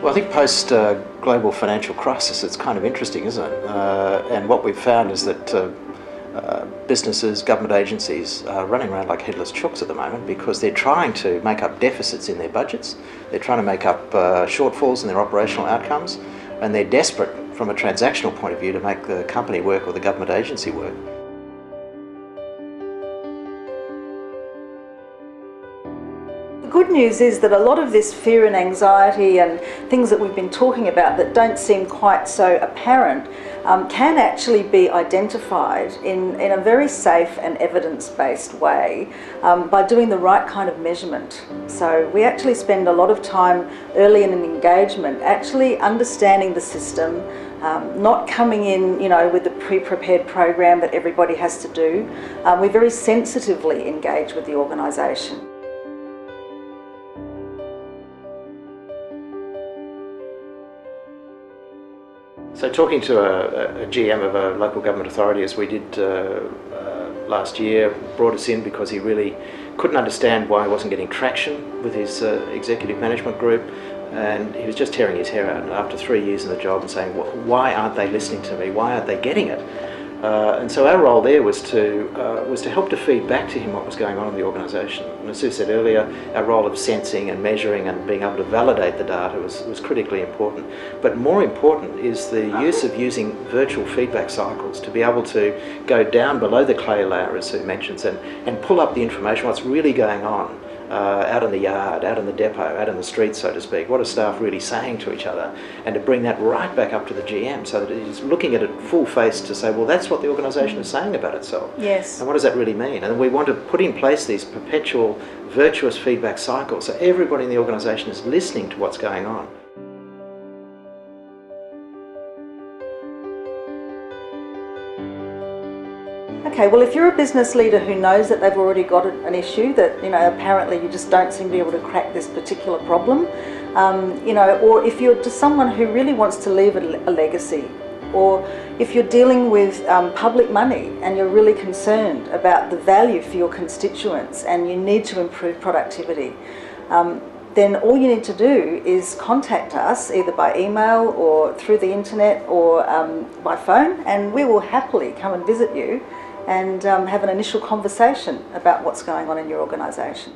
Well, I think post-global financial crisis, it's kind of interesting, isn't it? And what we've found is that businesses, government agencies are running around like headless chooks at the moment because they're trying to make up deficits in their budgets, they're trying to make up shortfalls in their operational outcomes, and they're desperate from a transactional point of view to make the company work or the government agency work. The good news is that a lot of this fear and anxiety and things that we've been talking about that don't seem quite so apparent can actually be identified in a very safe and evidence-based way by doing the right kind of measurement. So we actually spend a lot of time early in an engagement actually understanding the system, not coming in, with the pre-prepared program that everybody has to do. We very sensitively engage with the organisation. So talking to a GM of a local government authority, as we did last year, brought us in because he really couldn't understand why he wasn't getting traction with his executive management group, and he was just tearing his hair out after 3 years in the job and saying, why aren't they listening to me, why aren't they getting it? And so our role there was to help to feed back to him what was going on in the organisation. And as Sue said earlier, our role of sensing and measuring and being able to validate the data was critically important. But more important is the use of using virtual feedback cycles to be able to go down below the clay layer, as Sue mentions, and pull up the information, what's really going on. Out in the yard, out in the depot, out in the street, so to speak. What are staff really saying to each other? And to bring that right back up to the GM so that he's looking at it full face to say, well, that's what the organisation is saying about itself. Yes. And what does that really mean? And we want to put in place these perpetual virtuous feedback cycles so everybody in the organisation is listening to what's going on. Okay, well, if you're a business leader who knows that they've already got an issue, that apparently you just don't seem to be able to crack this particular problem, or if you're just someone who really wants to leave a legacy, or if you're dealing with public money and you're really concerned about the value for your constituents and you need to improve productivity, then all you need to do is contact us either by email or through the internet or by phone, and we will happily come and visit you and have an initial conversation about what's going on in your organisation.